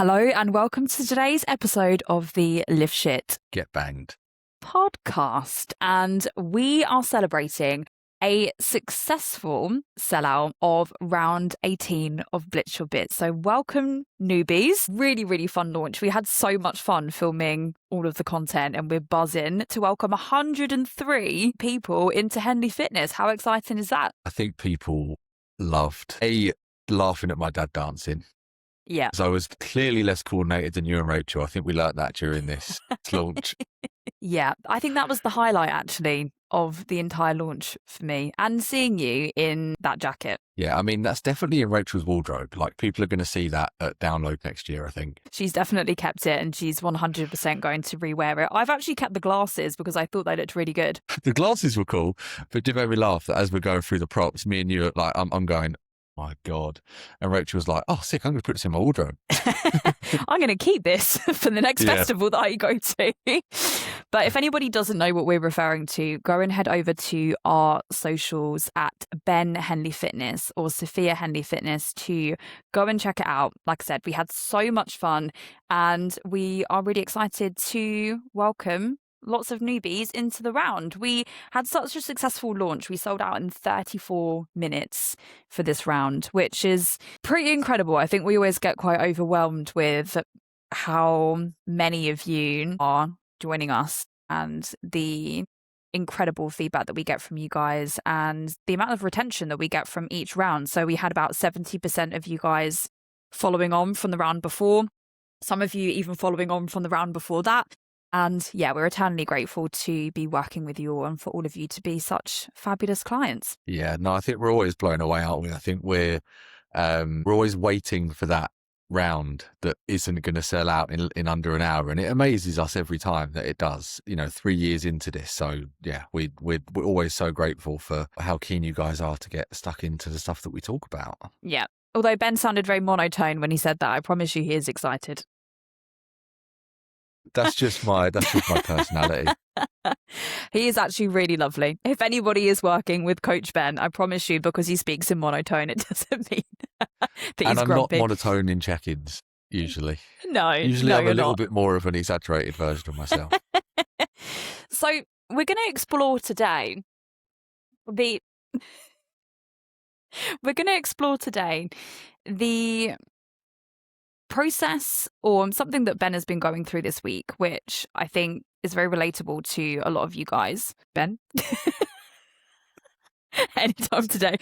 Hello and welcome to today's episode of the Live Shit Get Banged podcast. And we are celebrating a successful sellout of round 18 of Blitz Your Bits. So welcome newbies. Really, really fun launch. We had so much fun filming all of the content and we're buzzing to welcome 103 people into Henley Fitness. How exciting is that? I think people loved laughing at my dad dancing. Yeah. So I was clearly less coordinated than you and Rachel. I think we learnt that during this launch. Yeah, I think that was the highlight actually of the entire launch for me, and seeing you in that jacket. Yeah, I mean, that's definitely in Rachel's wardrobe. Like, people are going to see that at download next year, I think. She's definitely kept it and she's 100% going to rewear it. I've actually kept the glasses because I thought they looked really good. The glasses were cool, but it did make me laugh that as we're going through the props, me and you are like, I'm going, my God. And Rachel was like, oh, sick, I'm going to put this in my wardrobe. I'm going to keep this for the next festival that I go to. But if anybody doesn't know what we're referring to, go and head over to our socials at Ben Henley Fitness or Sophia Henley Fitness to go and check it out. Like I said, we had so much fun and we are really excited to welcome lots of newbies into the round. We had such a successful launch. We sold out in 34 minutes for this round, which is pretty incredible. I think we always get quite overwhelmed with how many of you are joining us and the incredible feedback that we get from you guys and the amount of retention that we get from each round. So we had about 70% of you guys following on from the round before, some of you even following on from the round before that. And yeah, we're eternally grateful to be working with you all and for all of you to be such fabulous clients. Yeah, no, I think we're always blown away, aren't we? I think we're always waiting for that round that isn't going to sell out in under an hour. And it amazes us every time that it does, 3 years into this. So yeah, we're always so grateful for how keen you guys are to get stuck into the stuff that we talk about. Yeah. Although Ben sounded very monotone when he said that, I promise you he is excited. That's just my personality. He is actually really lovely. If anybody is working with Coach Ben, I promise you, because he speaks in monotone, it doesn't mean that he's and I'm grumpy. not monotone in check-ins, usually. No, Usually I'm a little not. bit more of an exaggerated version of myself. So we're going to explore today the process or something that Ben has been going through this week, which I think is very relatable to a lot of you guys. Ben? Anytime today.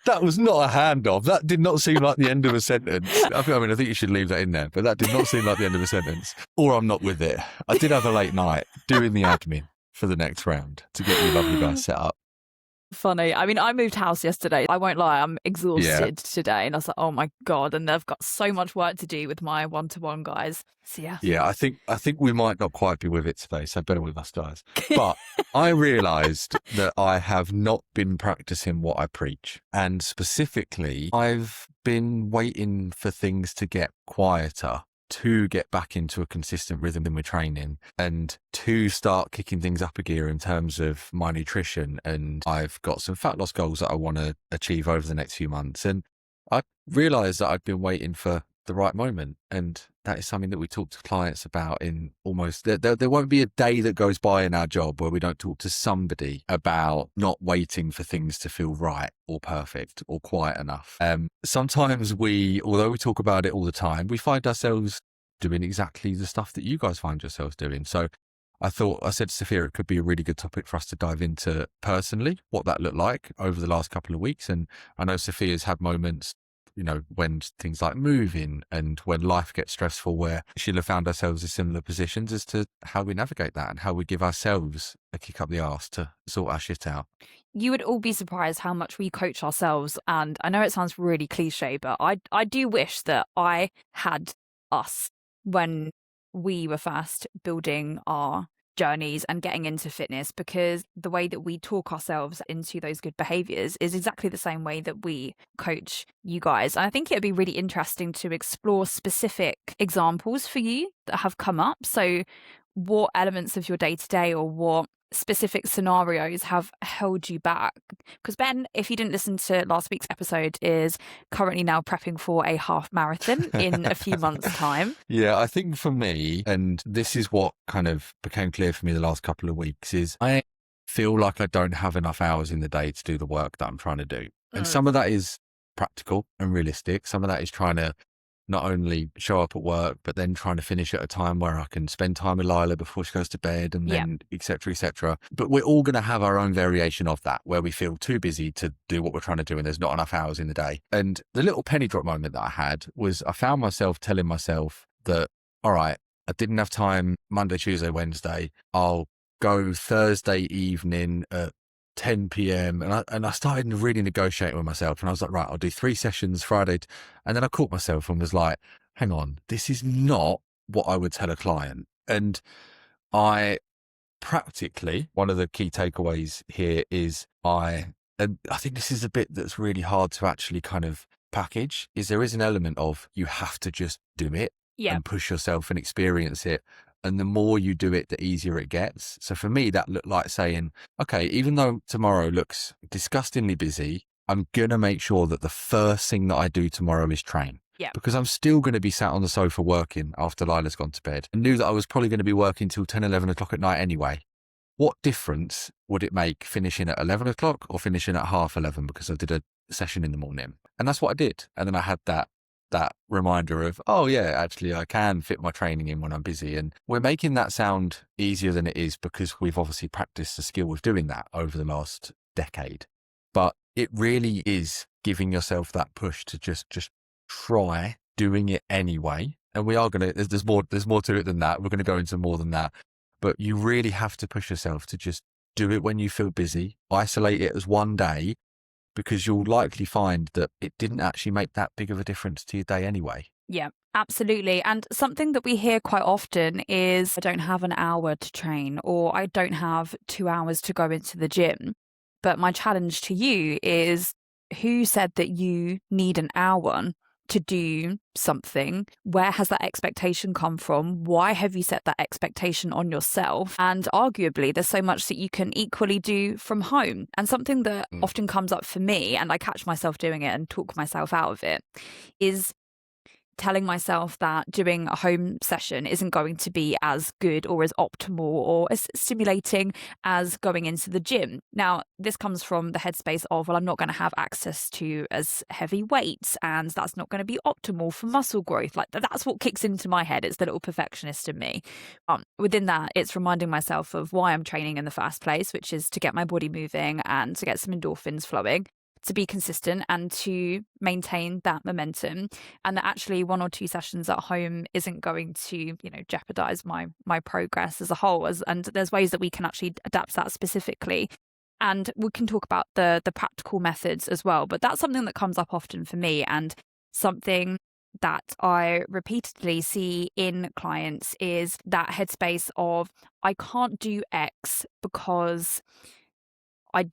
That was not a handoff. That did not seem like the end of a sentence. I think you should leave that in there, but that did not seem like the end of a sentence. Or I'm not with it. I did have a late night doing the admin for the next round to get you lovely guys set up. Funny. I mean, I moved house yesterday. I won't lie, I'm exhausted today. And I was like, oh my God. And they've got so much work to do with my one-to-one guys. So yeah. Yeah, I think we might not quite be with it today, so better with us guys. But I realised that I have not been practicing what I preach. And specifically, I've been waiting for things to get quieter to get back into a consistent rhythm in my training and to start kicking things up a gear in terms of my nutrition. And I've got some fat loss goals that I want to achieve over the next few months. And I realised that I'd been waiting for the right moment. And that is something that we talk to clients about in almost, there won't be a day that goes by in our job where we don't talk to somebody about not waiting for things to feel right or perfect or quiet enough. Sometimes although we talk about it all the time, we find ourselves doing exactly the stuff that you guys find yourselves doing. So I said to Sophia, it could be a really good topic for us to dive into personally, what that looked like over the last couple of weeks. And I know Sophia's had moments, when things like moving and when life gets stressful, where she'll have found ourselves in similar positions as to how we navigate that and how we give ourselves a kick up the arse to sort our shit out. You would all be surprised how much we coach ourselves. And I know it sounds really cliche, but I do wish that I had us when we were first building our journeys and getting into fitness, because the way that we talk ourselves into those good behaviors is exactly the same way that we coach you guys. And I think it'd be really interesting to explore specific examples for you that have come up. So what elements of your day-to-day or what specific scenarios have held you back? Because Ben, if you didn't listen to last week's episode, is currently now prepping for a half marathon in a few months' time. Yeah, I think for me, and this is what kind of became clear for me the last couple of weeks, is I feel like I don't have enough hours in the day to do the work that I'm trying to do. And some of that is practical and realistic. Some of that is trying to not only show up at work, but then trying to finish at a time where I can spend time with Lila before she goes to bed, and then et cetera, et cetera. But we're all going to have our own variation of that, where we feel too busy to do what we're trying to do and there's not enough hours in the day. And the little penny drop moment that I had was I found myself telling myself that, all right, I didn't have time Monday, Tuesday, Wednesday. I'll go Thursday evening at 10 p.m. And I started really negotiating with myself, and I was like, right, I'll do 3 sessions Friday. And then I caught myself and was like, hang on, this is not what I would tell a client. And I practically, one of the key takeaways here is and I think this is a bit that's really hard to actually kind of package, is there is an element of you have to just do it and push yourself and experience it. And the more you do it, the easier it gets. So for me, that looked like saying, okay, even though tomorrow looks disgustingly busy, I'm going to make sure that the first thing that I do tomorrow is train. Yeah. Because I'm still going to be sat on the sofa working after Lila's gone to bed. I knew that I was probably going to be working till 10, 11 o'clock at night anyway. What difference would it make finishing at 11 o'clock or finishing at 11:30 because I did a session in the morning? And that's what I did. And then I had that reminder of, oh yeah, actually I can fit my training in when I'm busy. And we're making that sound easier than it is because we've obviously practiced the skill of doing that over the last decade. But it really is giving yourself that push to just try doing it anyway. And we are going to, there's more to it than that. We're going to go into more than that. But you really have to push yourself to just do it when you feel busy, isolate it as one day, because you'll likely find that it didn't actually make that big of a difference to your day anyway. Yeah, absolutely. And something that we hear quite often is, I don't have an hour to train, or I don't have 2 hours to go into the gym. But my challenge to you is, who said that you need an hour to do something? Where has that expectation come from? Why have you set that expectation on yourself? And arguably, there's so much that you can equally do from home. And something that often comes up for me, and I catch myself doing it and talk myself out of it, is telling myself that doing a home session isn't going to be as good or as optimal or as stimulating as going into the gym. Now, this comes from the headspace of, well, I'm not going to have access to as heavy weights, and that's not going to be optimal for muscle growth. Like, that's what kicks into my head. It's the little perfectionist in me. Within that, it's reminding myself of why I'm training in the first place, which is to get my body moving and to get some endorphins flowing, to be consistent and to maintain that momentum, and that actually 1 or 2 sessions at home isn't going to, jeopardize my progress as a whole. And there's ways that we can actually adapt that specifically. And we can talk about the practical methods as well. But that's something that comes up often for me, and something that I repeatedly see in clients is that headspace of, I can't do X because I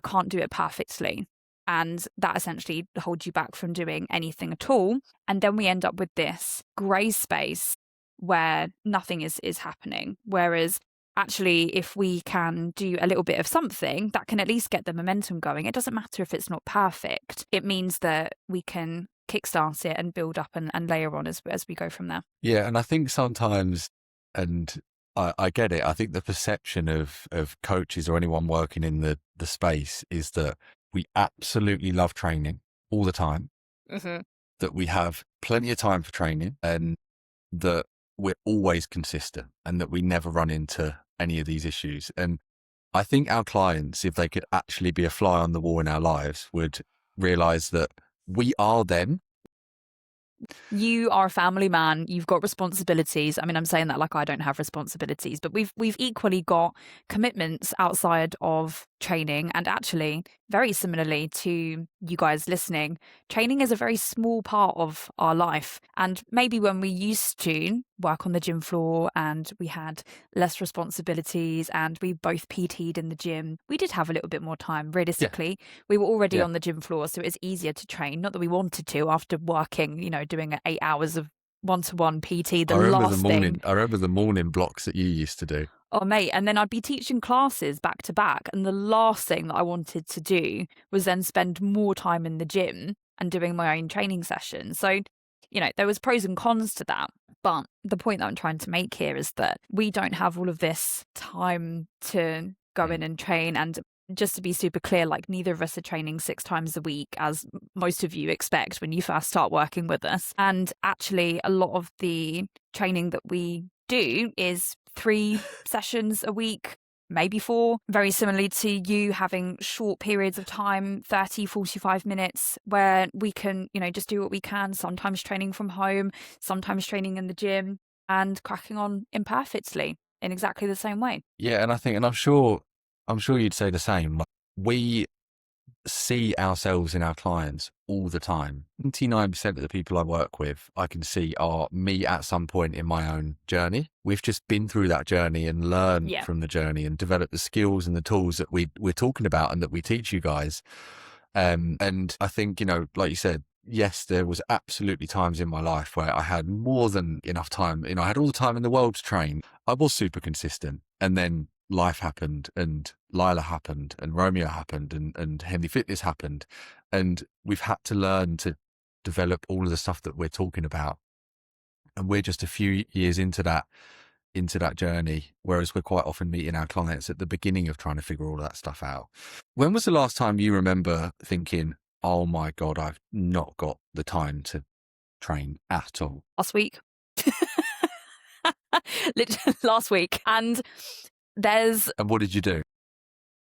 can't do it perfectly. And that essentially holds you back from doing anything at all. And then we end up with this grey space where nothing is happening. Whereas actually, if we can do a little bit of something, that can at least get the momentum going. It doesn't matter if it's not perfect. It means that we can kickstart it and build up and layer on as we go from there. Yeah, and I think sometimes, and I get it, I think the perception of coaches or anyone working in the space is that we absolutely love training all the time, that we have plenty of time for training, and that we're always consistent and that we never run into any of these issues. And I think our clients, if they could actually be a fly on the wall in our lives, would realize that we are them. You are a family man. You've got responsibilities. I mean, I'm saying that like I don't have responsibilities, but we've equally got commitments outside of training. And actually, very similarly to you guys listening, training is a very small part of our life. And maybe when we used to work on the gym floor and we had less responsibilities and we both PT'd in the gym, we did have a little bit more time. Realistically, we were already on the gym floor, so it was easier to train. Not that we wanted to after working, doing 8 hours of one-to-one PT. I remember the morning blocks that you used to do. Oh, mate. And then I'd be teaching classes back to back. And the last thing that I wanted to do was then spend more time in the gym and doing my own training sessions. So, there was pros and cons to that. But the point that I'm trying to make here is that we don't have all of this time to go in and train. And just to be super clear, like neither of us are training 6 times a week, as most of you expect when you first start working with us. And actually, a lot of the training that we do is 3 sessions a week, maybe 4, very similarly to you having short periods of time, 30, 45 minutes, where we can, just do what we can, sometimes training from home, sometimes training in the gym, and cracking on imperfectly in exactly the same way. Yeah, and I think, and I'm sure you'd say the same. Like, we see ourselves in our clients all the time. 99% of the people I work with, I can see are me at some point in my own journey. We've just been through that journey and learned from the journey and developed the skills and the tools that we're talking about and that we teach you guys. And I think, like you said, yes, there was absolutely times in my life where I had more than enough time. I had all the time in the world to train. I was super consistent. And then life happened, and Lila happened, and Romeo happened, and Henley Fitness happened. And we've had to learn to develop all of the stuff that we're talking about. And we're just a few years into that journey, whereas we're quite often meeting our clients at the beginning of trying to figure all that stuff out. When was the last time you remember thinking, oh my God, I've not got the time to train at all? Last week. Literally last week. And what did you do?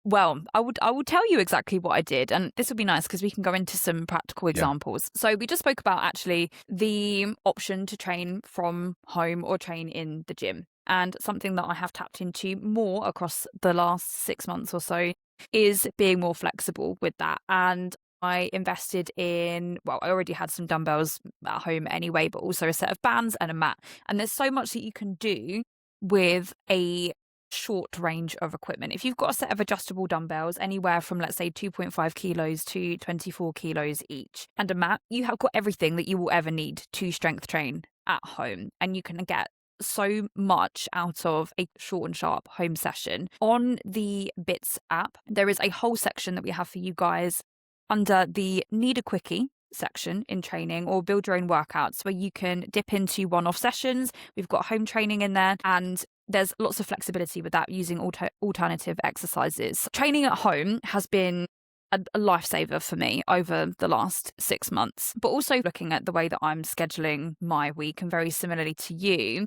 Well, I will tell you exactly what I did, and this will be nice because we can go into some practical examples. So we just spoke about actually the option to train from home or train in the gym. And something that I have tapped into more across the last 6 months or so is being more flexible with that. And I invested in, I already had some dumbbells at home anyway, but also a set of bands and a mat. And there's so much that you can do with a short range of equipment. If you've got a set of adjustable dumbbells anywhere from, let's say, 2.5 kilos to 24 kilos each, and a mat, you have got everything that you will ever need to strength train at home. And you can get so much out of a short and sharp home session. On the Bits app, there is a whole section that we have for you guys under the Need a Quickie section in training, or build your own workouts, where you can dip into one-off sessions. We've got home training in there, and there's lots of flexibility with that, using alternative exercises. Training at home has been a lifesaver for me over the last 6 months, but also looking at the way that I'm scheduling my week, and very similarly to you,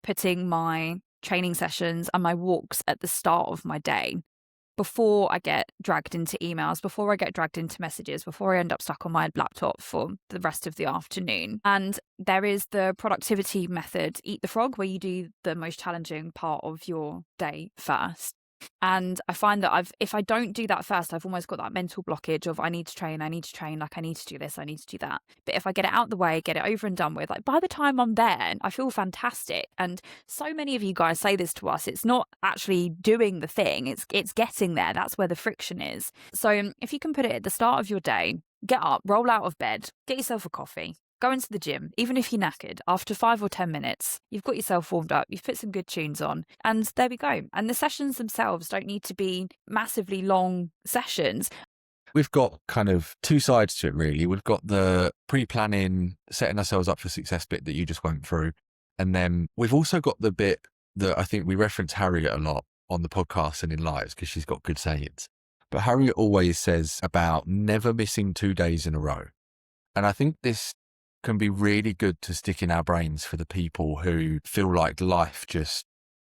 putting my training sessions and my walks at the start of my day, before I get dragged into emails, before I get dragged into messages, before I end up stuck on my laptop for the rest of the afternoon. And there is the productivity method, Eat the Frog, where you do the most challenging part of your day first. And I find that if I don't do that first, I've almost got that mental blockage of I need to train, like I need to do this, I need to do that. But if I get it out the way, get it over and done with, like by the time I'm there, I feel fantastic. And so many of you guys say this to us, it's not actually doing the thing, it's getting there. That's where the friction is. So if you can put it at the start of your day, get up, roll out of bed, get yourself a coffee, go into the gym, even if you're knackered, after 5 or 10 minutes, you've got yourself warmed up, you've put some good tunes on, and there we go. And the sessions themselves don't need to be massively long sessions. We've got kind of 2 sides to it, really. We've got the pre-planning, setting ourselves up for success bit that you just went through. And then we've also got the bit that I think we reference Harriet a lot on the podcast and in lives, because she's got good sayings. But Harriet always says about never missing 2 days in a row. And I think this can be really good to stick in our brains for the people who feel like life just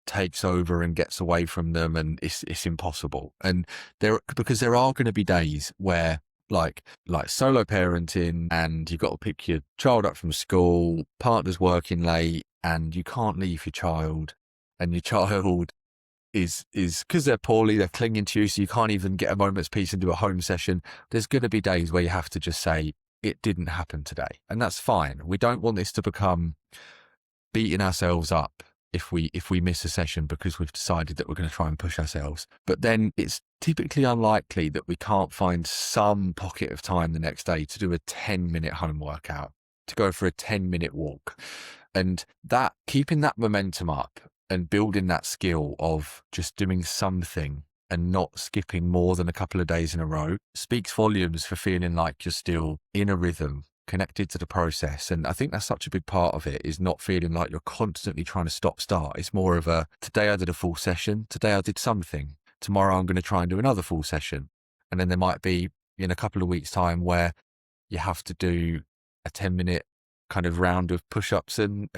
takes over and gets away from them and it's impossible. And because there are going to be days where like solo parenting, and you've got to pick your child up from school, partner's working late, and you can't leave your child, and your child is because they're poorly, they're clinging to you, so you can't even get a moment's peace and do a home session. There's going to be days where you have to just say, it didn't happen today. And that's fine. We don't want this to become beating ourselves up if we miss a session because we've decided that we're going to try and push ourselves. But then it's typically unlikely that we can't find some pocket of time the next day to do a 10-minute home workout, to go for a 10-minute walk. And that keeping that momentum up and building that skill of just doing something and not skipping more than a couple of days in a row speaks volumes for feeling like you're still in a rhythm, connected to the process. And I think that's such a big part of it, is not feeling like you're constantly trying to stop start. It's more of a, today I did a full session, today I did something, tomorrow I'm going to try and do another full session. And then there might be in a couple of weeks' time where you have to do a 10-minute kind of round of push-ups and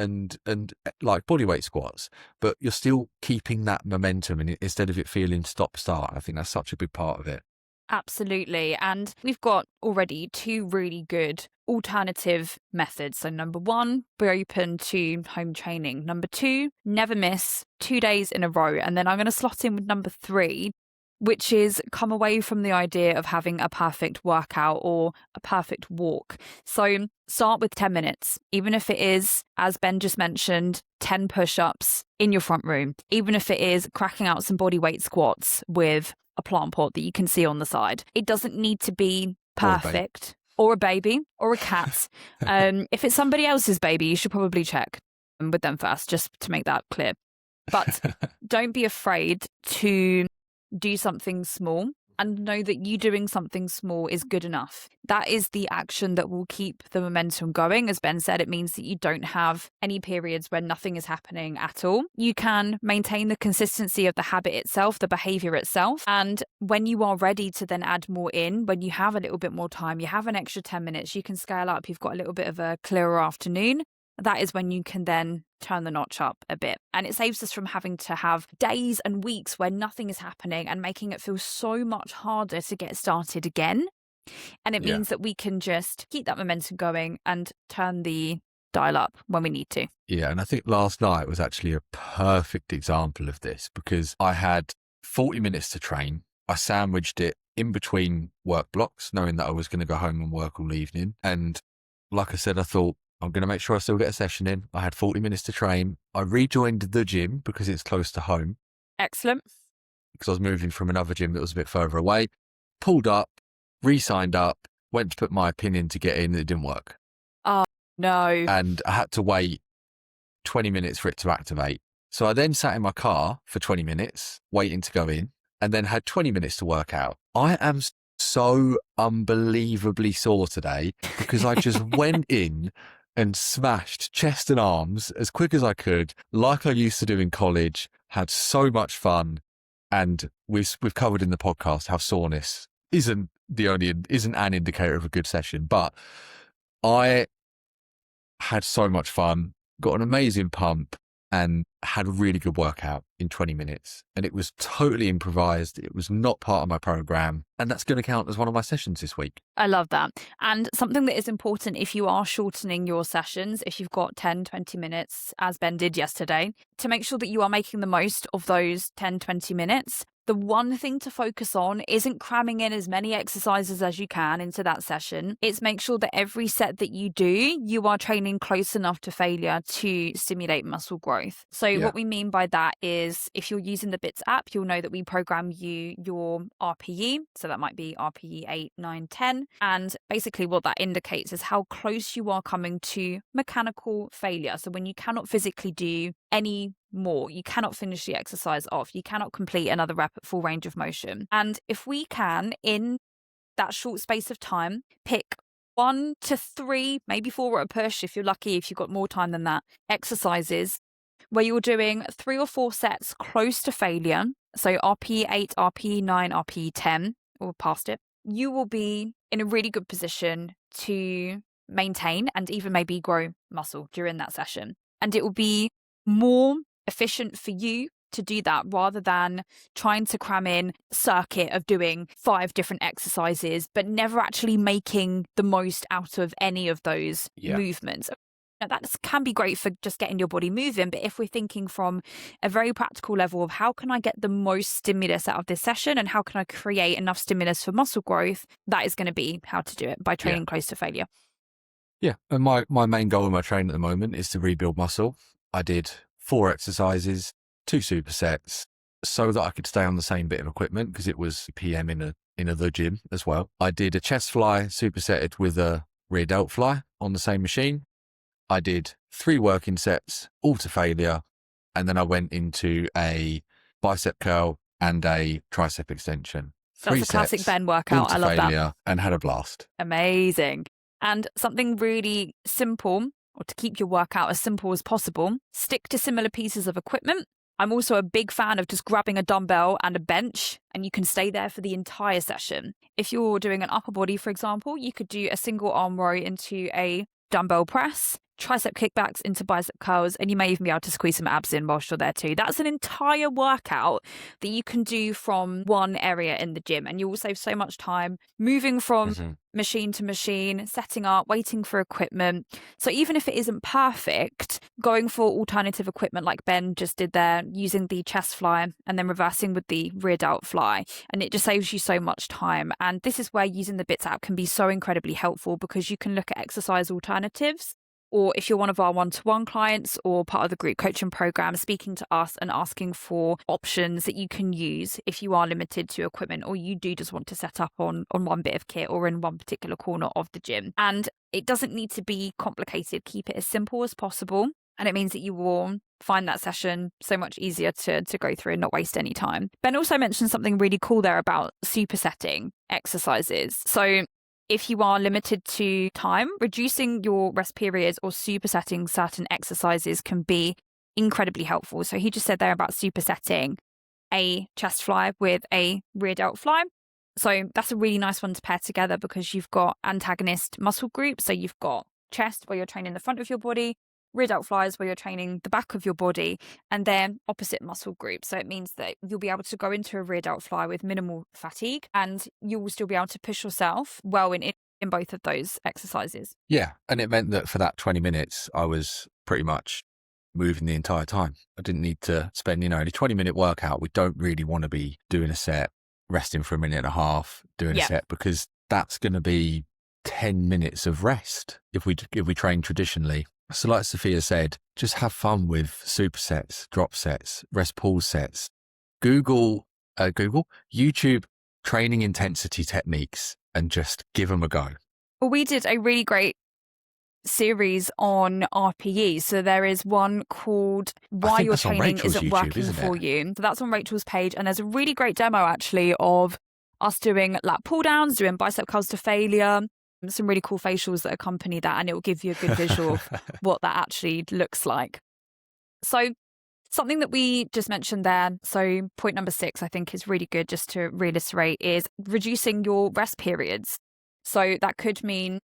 like bodyweight squats, but you're still keeping that momentum, and instead of it feeling stop-start. I think that's such a big part of it. Absolutely. And we've got already 2 really good alternative methods. So number 1, be open to home training. Number 2, never miss 2 days in a row. And then I'm going to slot in with number 3, which is come away from the idea of having a perfect workout or a perfect walk. So start with 10 minutes, even if it is, as Ben just mentioned, 10 push-ups in your front room, even if it is cracking out some body weight squats with a plant pot that you can see on the side. It doesn't need to be perfect, or a baby or a cat. If it's somebody else's baby, you should probably check with them first, just to make that clear. But don't be afraid to do something small and know that you doing something small is good enough. That is the action that will keep the momentum going. As Ben said, it means that you don't have any periods where nothing is happening at all. You can maintain the consistency of the habit itself, the behavior itself. And when you are ready to then add more in, when you have a little bit more time, you have an extra 10 minutes, you can scale up, you've got a little bit of a clearer afternoon. That is when you can then turn the notch up a bit. And it saves us from having to have days and weeks where nothing is happening and making it feel so much harder to get started again. And it means that we can just keep that momentum going and turn the dial up when we need to. Yeah, and I think last night was actually a perfect example of this, because I had 40 minutes to train. I sandwiched it in between work blocks, knowing that I was going to go home and work all evening. And like I said, I thought, I'm going to make sure I still get a session in. I had 40 minutes to train. I rejoined the gym because it's close to home. Excellent. Because I was moving from another gym that was a bit further away. Pulled up, re-signed up, went to put my pin in to get in. It didn't work. Oh, no. And I had to wait 20 minutes for it to activate. So I then sat in my car for 20 minutes waiting to go in, and then had 20 minutes to work out. I am so unbelievably sore today because I just went in and smashed chest and arms as quick as I could, like I used to do in college, had so much fun. And we've covered in the podcast how soreness isn't an indicator of a good session, but I had so much fun, got an amazing pump, and had a really good workout in 20 minutes. And it was totally improvised. It was not part of my program. And that's going to count as one of my sessions this week. I love that. And something that is important if you are shortening your sessions, if you've got 10, 20 minutes, as Ben did yesterday, to make sure that you are making the most of those 10, 20 minutes. The one thing to focus on isn't cramming in as many exercises as you can into that session. It's make sure that every set that you do, you are training close enough to failure to stimulate muscle growth. So what we mean by that is if you're using the Bits app, you'll know that we program you your RPE. So that might be RPE 8, 9, 10. And basically what that indicates is how close you are coming to mechanical failure. So when you cannot physically do any more, you cannot finish the exercise off, you cannot complete another rep at full range of motion. And if we can, in that short space of time, pick 1 to 3, maybe 4 at a push, if you're lucky, if you've got more time than that, exercises where you're doing 3 or 4 sets close to failure, so RPE 8, RPE 9, RPE 10, or past it, you will be in a really good position to maintain and even maybe grow muscle during that session. And it will be more efficient for you to do that rather than trying to cram in a circuit of doing 5 different exercises, but never actually making the most out of any of those movements. Now, that can be great for just getting your body moving, but if we're thinking from a very practical level of how can I get the most stimulus out of this session and how can I create enough stimulus for muscle growth, that is going to be how to do it, by training close to failure. Yeah, and my main goal in my training at the moment is to rebuild muscle. I did 4 exercises, 2 supersets, so that I could stay on the same bit of equipment because it was PM in the gym as well. I did a chest fly supersetted with a rear delt fly on the same machine. I did 3 working sets, all to failure, And then I went into a bicep curl and a tricep extension. That's a classic Ben workout. I love that. And had a blast. Amazing. And something really simple, or to keep your workout as simple as possible, stick to similar pieces of equipment. I'm also a big fan of just grabbing a dumbbell and a bench, and you can stay there for the entire session. If you're doing an upper body, for example, you could do a single arm row into a dumbbell press, tricep kickbacks into bicep curls, and you may even be able to squeeze some abs in whilst you're there too. That's an entire workout that you can do from one area in the gym, and you will save so much time moving from machine to machine, setting up, waiting for equipment. So even if it isn't perfect, going for alternative equipment like Ben just did there, using the chest fly and then reversing with the rear delt fly, and it just saves you so much time. And this is where using the Bits app can be so incredibly helpful, because you can look at exercise alternatives. Or if you're one of our one-to-one clients or part of the group coaching program, speaking to us and asking for options that you can use if you are limited to equipment, or you do just want to set up on one bit of kit or in one particular corner of the gym. And it doesn't need to be complicated. Keep it as simple as possible. And it means that you will find that session so much easier to go through and not waste any time. Ben also mentioned something really cool there about supersetting exercises. So if you are limited to time, reducing your rest periods or supersetting certain exercises can be incredibly helpful. So he just said there about supersetting a chest fly with a rear delt fly. So that's a really nice one to pair together, because you've got antagonist muscle groups. So you've got chest, where you're training the front of your body, rear delt flies, where you're training the back of your body, and then opposite muscle groups. So it means that you'll be able to go into a rear delt fly with minimal fatigue, and you will still be able to push yourself well in both of those exercises. Yeah. And it meant that for that 20 minutes, I was pretty much moving the entire time. I didn't need to spend, in a 20-minute workout. We don't really want to be doing a set, resting for a minute and a half, doing a set, because that's going to be 10 minutes of rest if we train traditionally. So like Sophia said, just have fun with supersets, drop sets, rest pause sets. Google YouTube training intensity techniques and just give them a go. Well, we did a really great series on RPE. So there is one called Why Your Training Isn't Working For You. So that's on Rachel's page. And there's a really great demo actually of us doing lat pull downs, doing bicep curls to failure, some really cool facials that accompany that, and it will give you a good visual of what that actually looks like. So something that we just mentioned there, so point number 6, I think is really good just to reiterate, is reducing your rest periods. So that could mean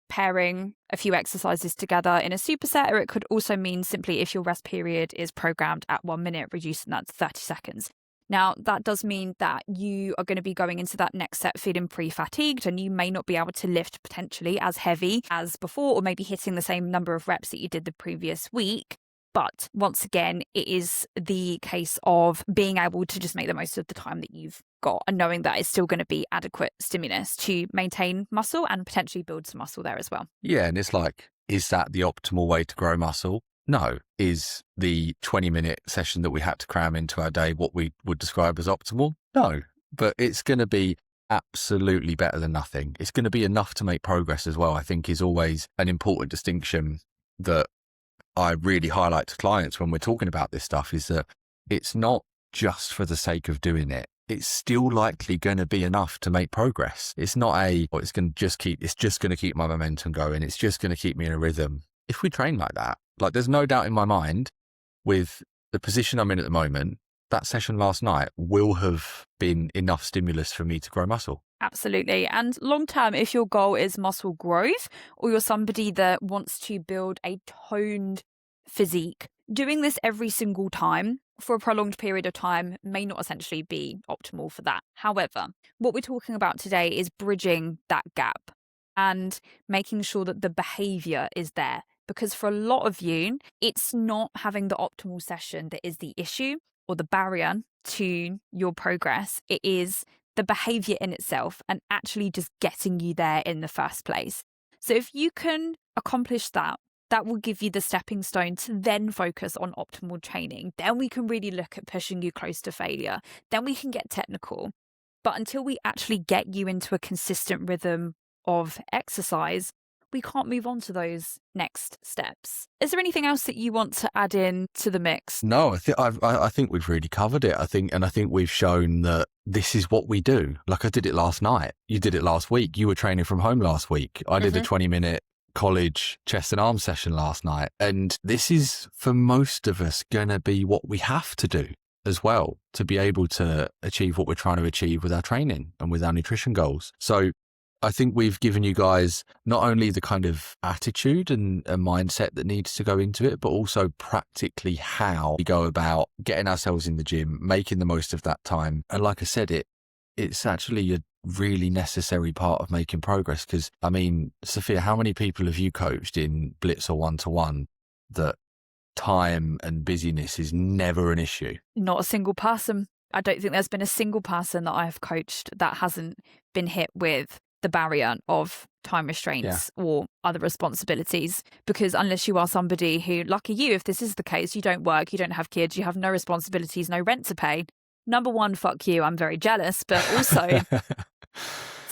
pairing a few exercises together in a superset, or it could also mean simply if your rest period is programmed at 1 minute, reducing that to 30 seconds. Now, that does mean that you are going to be going into that next set feeling pre-fatigued, and you may not be able to lift potentially as heavy as before, or maybe hitting the same number of reps that you did the previous week. But once again, it is the case of being able to just make the most of the time that you've got, and knowing that it's still going to be adequate stimulus to maintain muscle and potentially build some muscle there as well. Yeah, and it's like, is that the optimal way to grow muscle? No. Is the 20-minute session that we had to cram into our day what we would describe as optimal? No. But it's going to be absolutely better than nothing. It's going to be enough to make progress as well, I think, is always an important distinction that I really highlight to clients when we're talking about this stuff, is that it's not just for the sake of doing it. It's still likely going to be enough to make progress. It's not it's just going to keep my momentum going. It's just going to keep me in a rhythm. If we train like that, there's no doubt in my mind, with the position I'm in at the moment, that session last night will have been enough stimulus for me to grow muscle. Absolutely. And long term, if your goal is muscle growth, or you're somebody that wants to build a toned physique, doing this every single time for a prolonged period of time may not essentially be optimal for that. However, what we're talking about today is bridging that gap and making sure that the behavior is there. Because for a lot of you, it's not having the optimal session that is the issue or the barrier to your progress. It is the behavior in itself and actually just getting you there in the first place. So if you can accomplish that, that will give you the stepping stone to then focus on optimal training. Then we can really look at pushing you close to failure. Then we can get technical. But until we actually get you into a consistent rhythm of exercise, we can't move on to those next steps. Is there anything else that you want to add in to the mix? No, I think we've really covered it. I think we've shown that this is what we do. Like I did it last night. You did it last week. You were training from home last week. I did a 20-minute college chest and arm session last night. And this is, for most of us, going to be what we have to do as well to be able to achieve what we're trying to achieve with our training and with our nutrition goals. So I think we've given you guys not only the kind of attitude and a mindset that needs to go into it, but also practically how we go about getting ourselves in the gym, making the most of that time. And like I said, it's actually a really necessary part of making progress. Because, I mean, Sophia, how many people have you coached in Blitz or one-to-one that time and busyness is never an issue? Not a single person. I don't think there's been a single person that I've coached that hasn't been hit with the barrier of time restraints or other responsibilities. Because unless you are somebody who, lucky you, if this is the case, you don't work, you don't have kids, you have no responsibilities, no rent to pay. Number one, fuck you. I'm very jealous, but also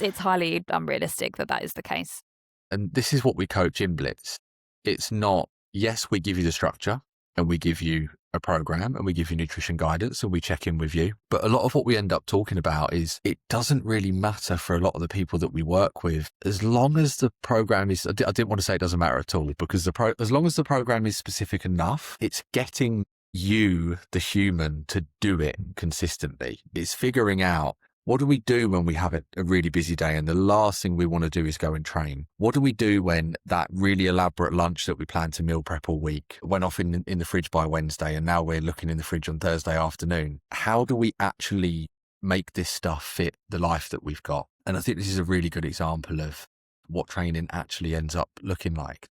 it's highly unrealistic that is the case. And this is what we coach in Blitz. It's not, yes, we give you the structure and we give you a program and we give you nutrition guidance and we check in with you. But a lot of what we end up talking about is it doesn't really matter for a lot of the people that we work with, as long as the program is, I didn't want to say it doesn't matter at all, because as long as the program is specific enough, it's getting you, the human, to do it consistently. It's figuring out, what do we do when we have a really busy day and the last thing we want to do is go and train? What do we do when that really elaborate lunch that we plan to meal prep all week went off in the fridge by Wednesday and now we're looking in the fridge on Thursday afternoon? How do we actually make this stuff fit the life that we've got? And I think this is a really good example of what training actually ends up looking like.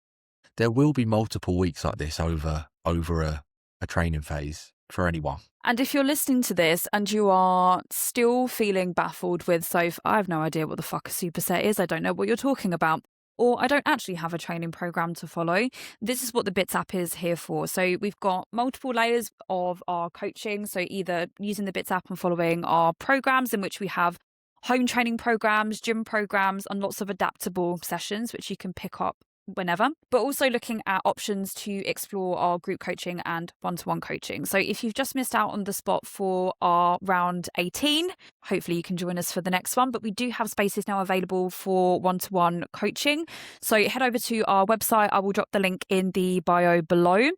There will be multiple weeks like this over a training phase for anyone. And if you're listening to this and you are still feeling baffled with, Soph, I have no idea what the fuck a superset is, I don't know what you're talking about, or I don't actually have a training program to follow, this is what the Bits app is here for. So we've got multiple layers of our coaching. So either using the Bits app and following our programs, in which we have home training programs, gym programs, and lots of adaptable sessions, which you can pick up whenever, but also looking at options to explore our group coaching and one-to-one coaching. So if you've just missed out on the spot for our round 18, hopefully you can join us for the next one. But we do have spaces now available for one-to-one coaching. So head over to our website. I will drop the link in the bio below,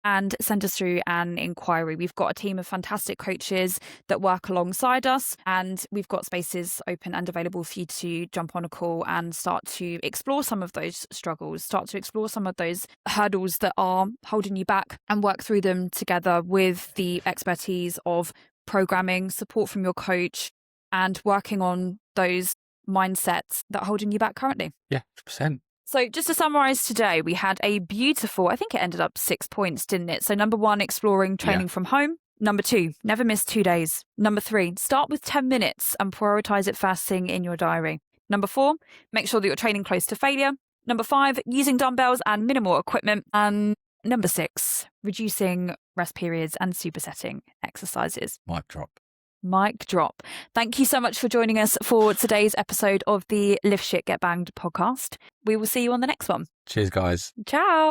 and send us through an inquiry. We've got a team of fantastic coaches that work alongside us, and we've got spaces open and available for you to jump on a call and start to explore some of those struggles, start to explore some of those hurdles that are holding you back, and work through them together with the expertise of programming, support from your coach, and working on those mindsets that are holding you back currently. Yeah, 100%. So just to summarise today, we had a beautiful, I think it ended up 6 points, didn't it? So number 1, exploring training from home. Number 2, never miss 2 days. Number 3, start with 10 minutes and prioritise it first thing in your diary. Number 4, make sure that you're training close to failure. Number 5, using dumbbells and minimal equipment. And number 6, reducing rest periods and supersetting exercises. Mic drop. Mic drop. Thank you so much for joining us for today's episode of the Lift Shit Get Banged podcast. We will see you on the next one. Cheers, guys. Ciao.